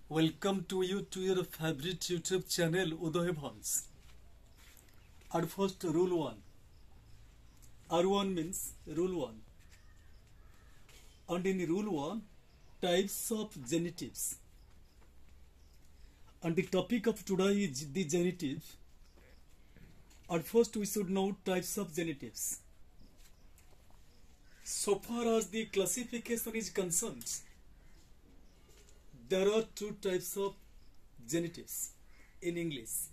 Welcome to your favorite YouTube channel Udaya Bhanja. At first, rule 1. R1 means rule 1. And in rule 1, types of genitives. And the topic of today is the genitive. At first, we should know types of genitives. So far as the classification is concerned, there are two types of genitives in English.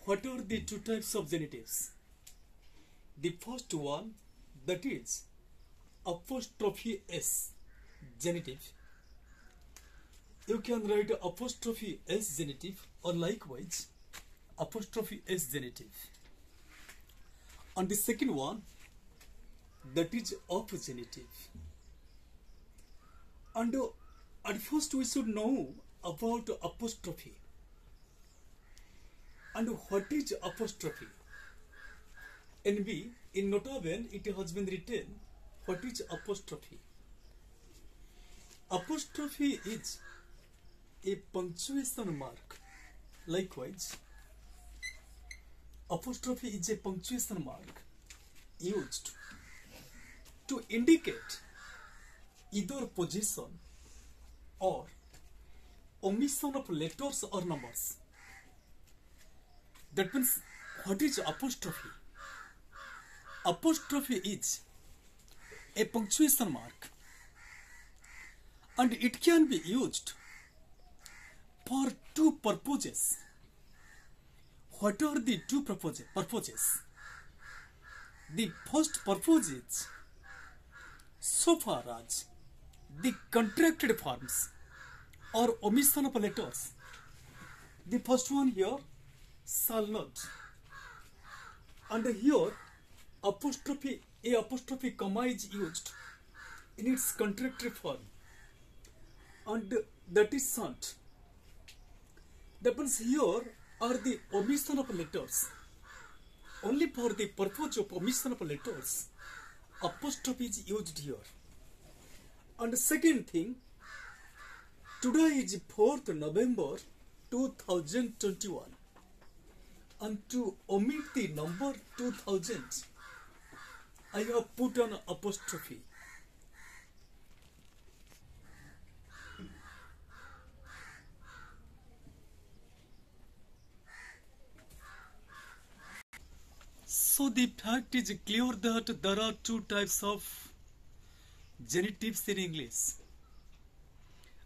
What are the two types of genitives? The first one, that is apostrophe S genitive. You can write apostrophe S genitive or likewise apostrophe S genitive. And the second one, that is of genitive. And at first we should know about apostrophe. And what is apostrophe? In Notaben it has been written what is apostrophe. Apostrophe is a punctuation mark. Likewise, apostrophe is a punctuation mark used to indicate either position or omission of letters or numbers. That means, what is apostrophe? Apostrophe is a punctuation mark, and it can be used for two purposes. What are the two purposes? The first purpose is so far as the contracted forms or omission of letters. The first one here, shall not, and here apostrophe, a apostrophe comma is used in its contracted form, and that is shan't. That means here are the omission of letters. Only for the purpose of omission of letters, apostrophe is used here. And the second thing, today is 4th November 2021, and to omit the number 2000, I have put an apostrophe. So the fact is clear that there are two types of genitives in English.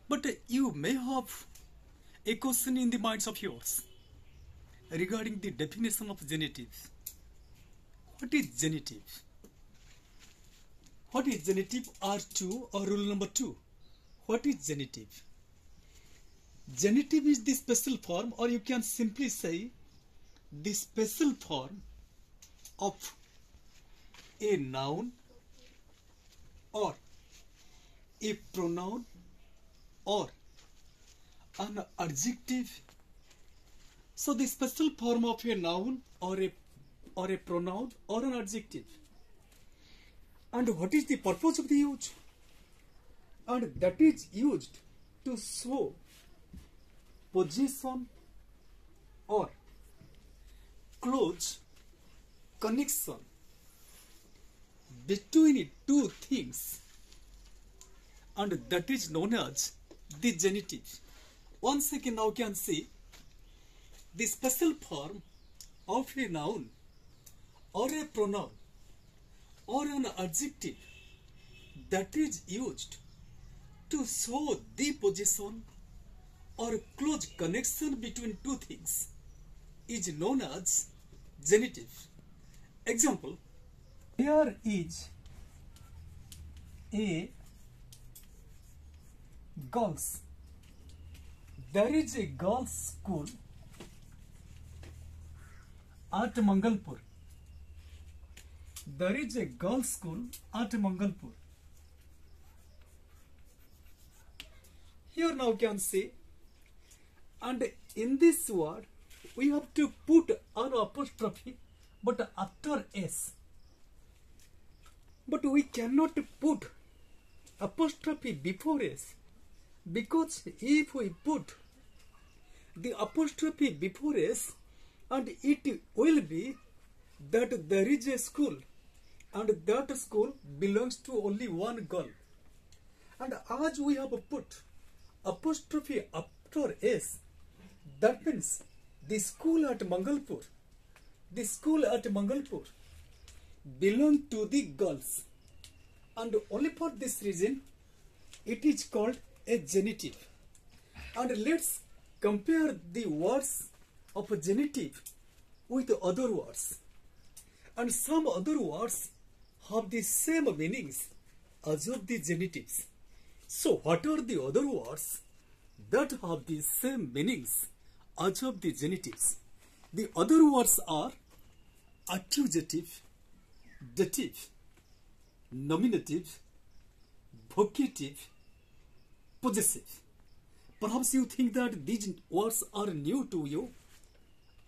But you may have a question in the minds of yours regarding the definition of genitive. What is genitive? What is genitive R2 or rule number 2? What is genitive? Genitive is the special form, or you can simply say the special form of a noun or a pronoun or an adjective. So the special form of a noun or a pronoun or an adjective. And what is the purpose of the use? And that is used to show position or close connection between two things, and that is known as the genitive. Once again, now can see the special form of a noun or a pronoun or an adjective that is used to show the position or close connection between two things is known as genitive. Example, here is a girls. There is a girls' school at Mangalpur. There is a girls' school at Mangalpur. Here now can say, and in this word we have to put an apostrophe but after S. But we cannot put apostrophe before S. Because if we put the apostrophe before s, and it will be that there is a school and that school belongs to only one girl. And as we have put apostrophe after s, that means the school at Mangalpur belong to the girls, and only for this reason it is called a genitive. And let's compare the words of a genitive with other words, and some other words have the same meanings as of the genitives. So what are the other words that have the same meanings as of the genitives? The other words are accusative, dative, nominative, vocative, possessive. Perhaps you think that these words are new to you.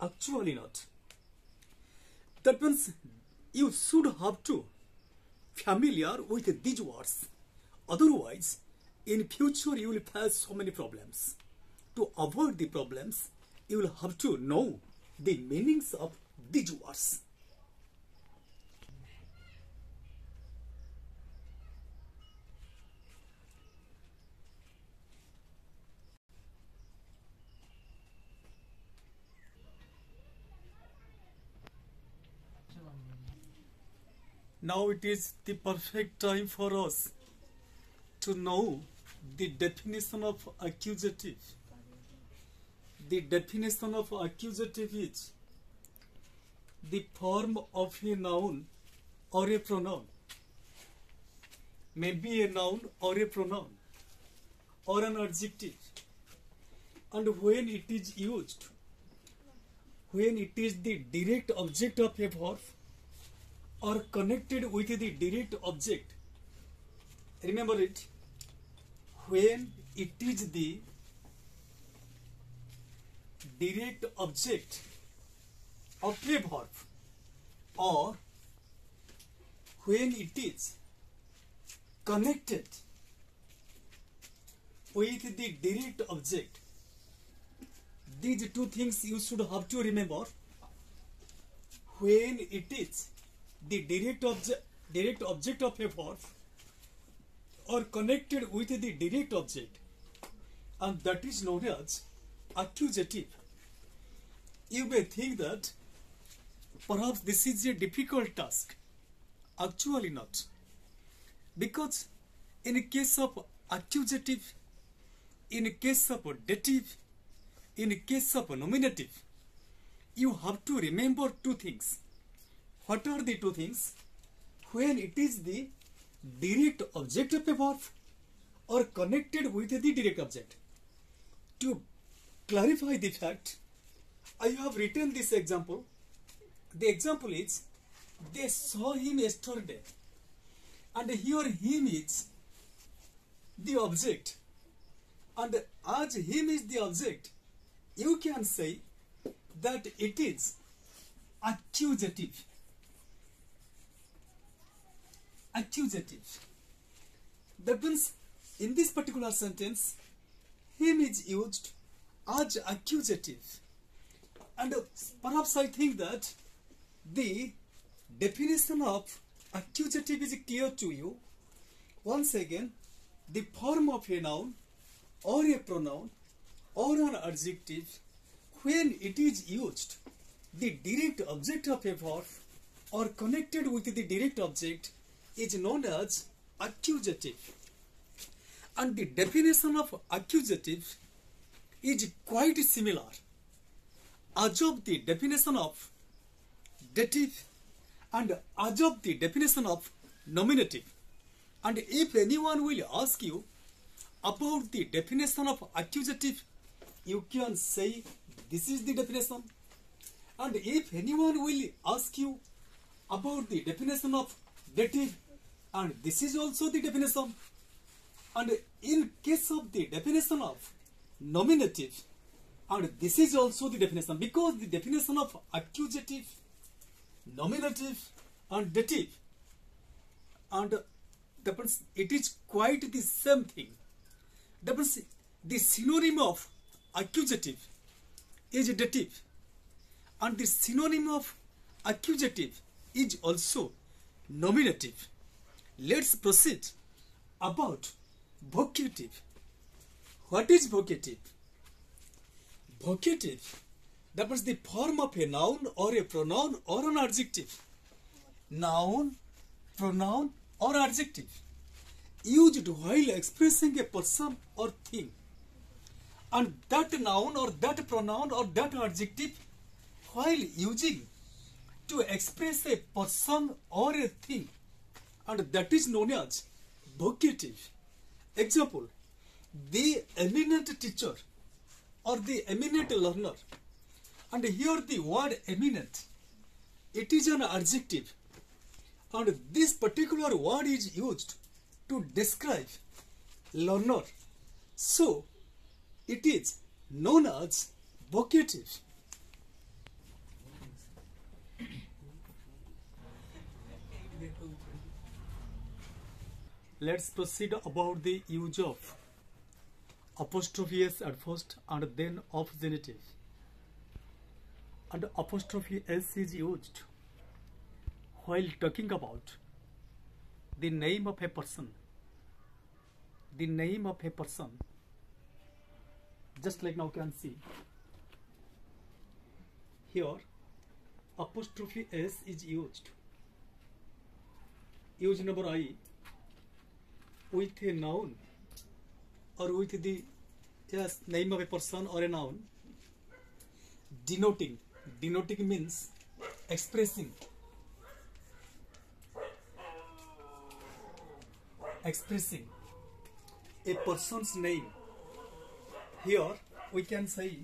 Actually not. That means you should have to familiar with these words. Otherwise, in future you will face so many problems. To avoid the problems, you will have to know the meanings of these words. Now it is the perfect time for us to know the definition of accusative. The definition of accusative is the form of a noun or a pronoun. Maybe a noun or a pronoun or an adjective. And when it is used, when it is the direct object of a verb or connected with the direct object. Remember it. When it is the direct object of a verb, or when it is connected with the direct object. These two things you should have to remember. When it is the direct object of a verb or connected with the direct object, and that is known as accusative. You may think that perhaps this is a difficult task. Actually not. Because in case of accusative, in case of dative, in case of nominative, you have to remember two things. What are the two things? When it is the direct object of a verb or connected with the direct object. To clarify the fact, I have written this example. The example is, they saw him yesterday, and here him is the object, and as him is the object, you can say that it is accusative. Accusative. That means in this particular sentence, him is used as accusative. And perhaps I think that the definition of accusative is clear to you. Once again, the form of a noun or a pronoun or an adjective, when it is used, the direct object of a verb or connected with the direct object is known as accusative. And the definition of accusative is quite similar as of the definition of dative and as of the definition of nominative. And if anyone will ask you about the definition of accusative, you can say this is the definition. And if anyone will ask you about the definition of dative, and this is also the definition. And in case of the definition of nominative, and this is also the definition, because the definition of accusative, nominative and dative, and it is quite the same thing. That means the synonym of accusative is dative, and the synonym of accusative is also nominative. Let's proceed about vocative. What is vocative? Vocative, that was the form of a noun or a pronoun or an adjective. Noun, pronoun or adjective used while expressing a person or thing. And that noun or that pronoun or that adjective while using to express a person or a thing, and that is known as vocative. Example, the eminent teacher or the eminent learner. And here the word eminent, it is an adjective, and this particular word is used to describe learner. So it is known as vocative. Let's proceed about the use of apostrophe s at first and then of genitive. And apostrophe s is used while talking about the name of a person. The name of a person. Just like now you can see here, apostrophe s is used. Use number I with a noun or with the name of a person or a noun, denoting. Denoting means expressing. Expressing a person's name. Here we can say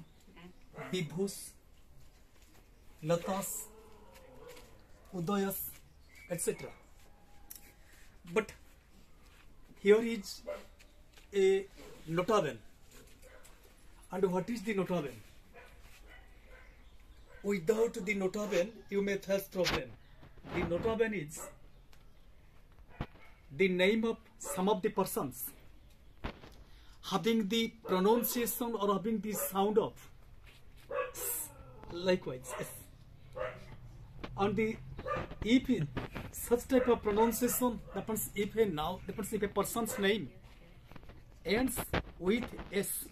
Vibhus, Latas, Udayas, etc. But here is a notaben. And what is the notaben? Without the notaben, you may face problem. The notaben is the name of some of the persons having the pronunciation or having the sound of s, likewise s. And if such type of pronunciation happens, if a person's name ends with s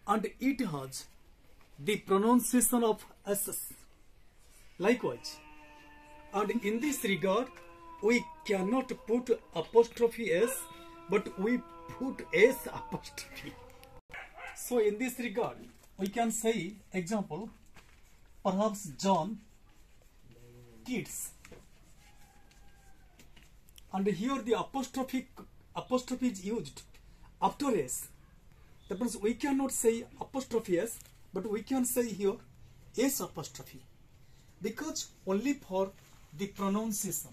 and it has the pronunciation of s, likewise. And in this regard, we cannot put apostrophe s, but we put s apostrophe. So in this regard, we can say, example, perhaps John kids. And here the apostrophe is used after s. That means we cannot say apostrophe s, but we can say here s apostrophe, because only for the pronunciation.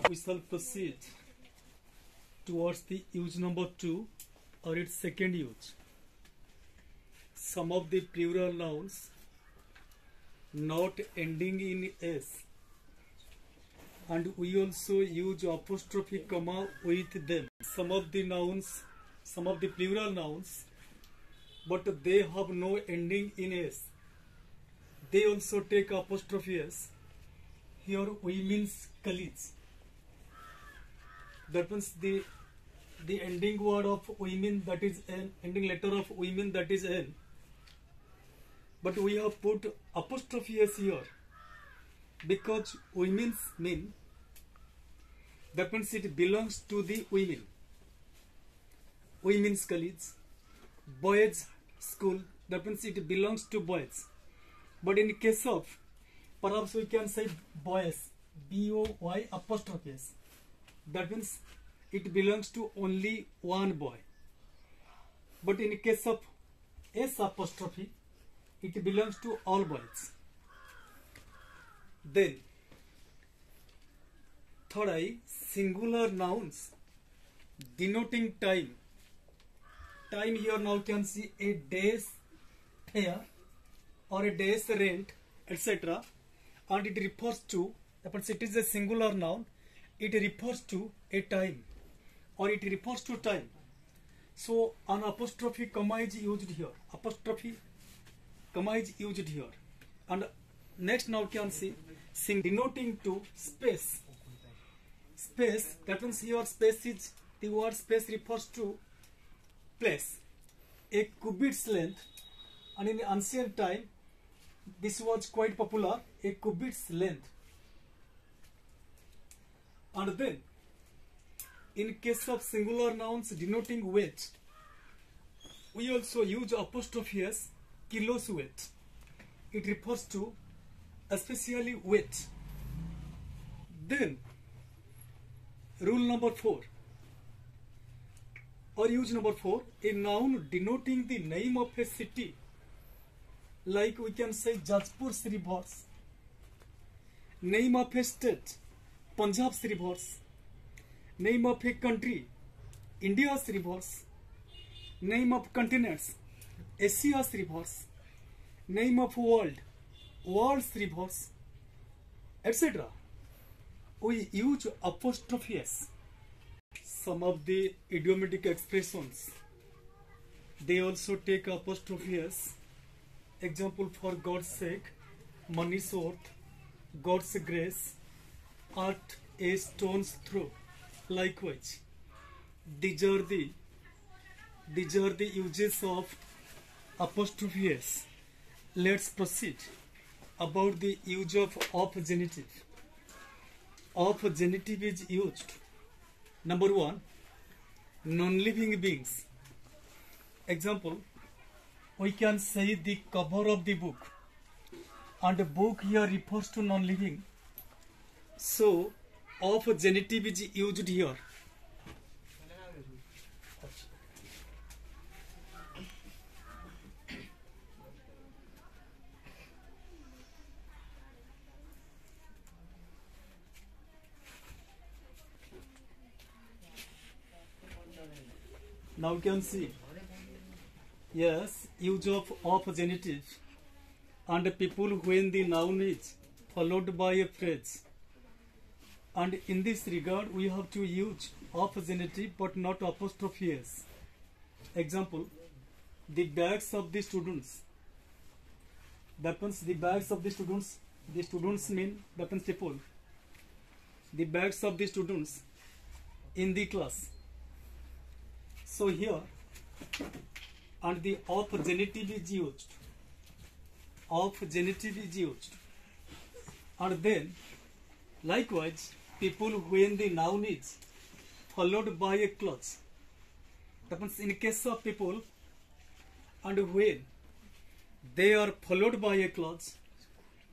We shall proceed towards the use number 2 or its second use. Some of the plural nouns not ending in s, and we also use apostrophe comma with them. Some of the plural nouns, but they have no ending in s, they also take apostrophe s. Here we means colleagues. That means the ending word of women, that is n, ending letter of women, that is n. But we have put apostrophe s here because women's mean, that means it belongs to the women. Women's colleges, boys school, that means it belongs to boys. But in case of, perhaps we can say boys, B-O-Y apostrophe s, that means it belongs to only one boy. But in case of s apostrophe, it belongs to all boys. Then third I, singular nouns denoting time. Time here now can see a day's fare or a day's rent, etc. And it refers to, it is a singular noun, it refers to a time, or it refers to time. So an apostrophe comma is used here. Apostrophe comma is used here. And next now can see denoting to space. Space, that means here space is, the word space refers to place. A cubit's length, and in the ancient time this was quite popular, a cubit's length. And then in case of singular nouns denoting weight, we also use apostrophe as kilos weight. It refers to especially weight. Then rule number 4, or use number 4, a noun denoting the name of a city, like we can say Jajpur's reverse. Name of a state, Punjab's reverse. Name of a country, India's reverse. Name of continents, Asia's reverse. Name of world, world's reverse, etc. We use apostrophes. Some of the idiomatic expressions, they also take apostrophes. Example, for God's sake, money's worth, God's grace, art a stone's throw. Likewise, these are the uses of apostrophes. Let's proceed about the use of genitive. Genitive is used. Number 1, non-living beings. Example, we can say the cover of the book, and the book here refers to non-living. So genitive is used here. Now you can see, yes, use of genitive and people when the noun is followed by a phrase. And in this regard, we have to use of genitive but not apostrophes. Example, the bags of the students. That means the bags of the students mean, that means people. The bags of the students in the class. So here, and the genitive is used. Genitive is used. And then, likewise, people when the noun is followed by a clause. That means in case of people, and when they are followed by a clause,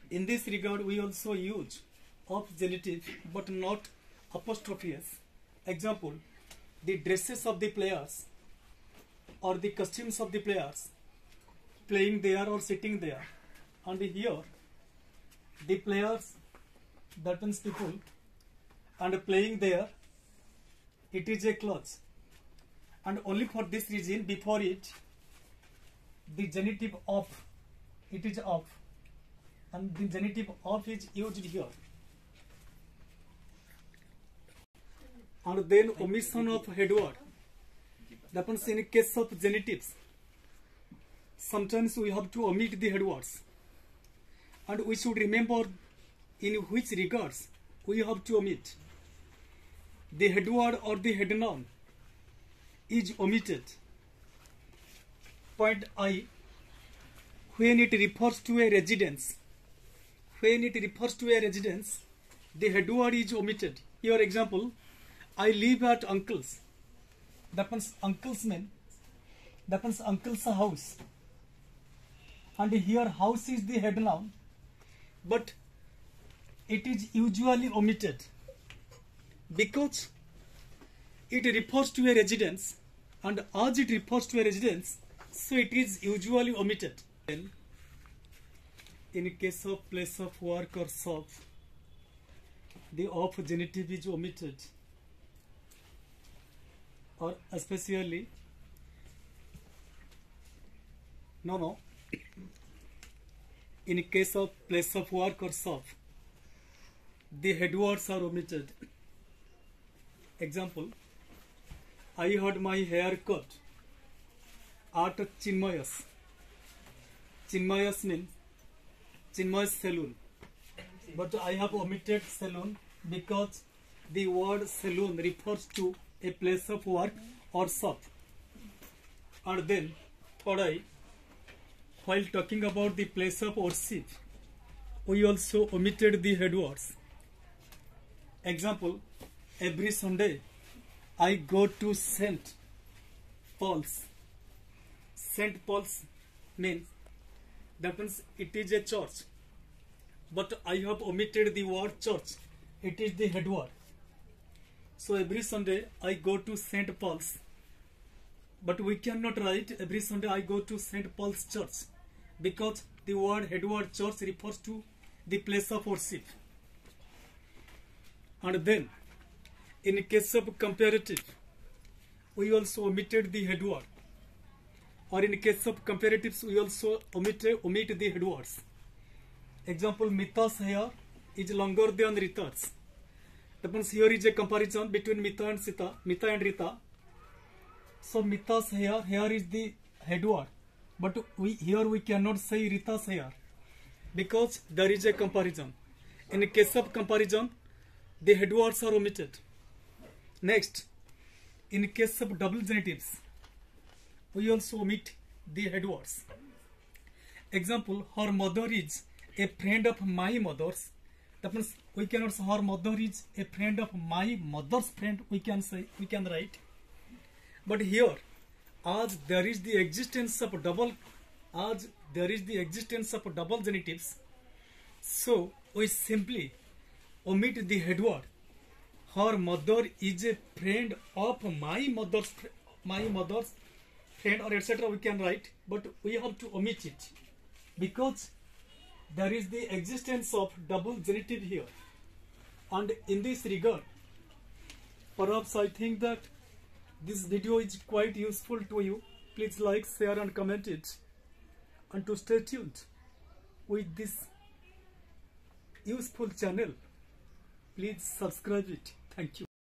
in this regard we also use genitive but not apostrophes. Example, the dresses of the players or the costumes of the players playing there or sitting there. And here the players, that means people, and playing there, it is a clause. And only for this reason, before it, the genitive of, it is of, and the genitive of is used here. And then omission of headword. That means in case of genitives, sometimes we have to omit the headwords. And we should remember in which regards we have to omit. The headword or the head noun is omitted. Point I, when it refers to a residence. When it refers to a residence, the headword is omitted. Here example, I live at uncle's. That means uncle's man. That means uncle's house. And here house is the head noun, but it is usually omitted because it refers to a residence, and as it refers to a residence, so it is usually omitted. Then, in case of place of work or shop, the genitive is omitted, or especially in case of place of work or shop, the headwords are omitted. Example, I had my hair cut at Chinmayas. Chinmayas means Chinmayas Saloon. But I have omitted saloon because the word saloon refers to a place of work or shop. And then, third, while talking about the place of worship, we also omitted the headwords. Example, every Sunday I go to St. Paul's. St. Paul's means, that means it is a church. But I have omitted the word church. It is the headword. So every Sunday I go to St. Paul's. But we cannot write every Sunday I go to St. Paul's Church, because the word headword church refers to the place of worship. And then, in case of comparative, we also omitted the headword. Or in case of comparatives, we also omit the headwords. Example, Mita's hair is longer than Rita's. That means here is a comparison between Mita and Rita. So Mita's hair is the headword. But here we cannot say Rita's hair, because there is a comparison. In the case of comparison, the headwords are omitted. Next, in case of double genitives, we also omit the headwords. Example, her mother is a friend of my mother's. That means we cannot say her mother is a friend of my mother's friend. We can write. But here, as there is the existence of double genitives, so we simply omit the headword. Her mother is a friend of my mother's friend, or etc. we can write, but we have to omit it because there is the existence of double genitive here. And in this regard, perhaps I think that this video is quite useful to you. Please like, share and comment it. And to stay tuned with this useful channel, please subscribe it. Thank you.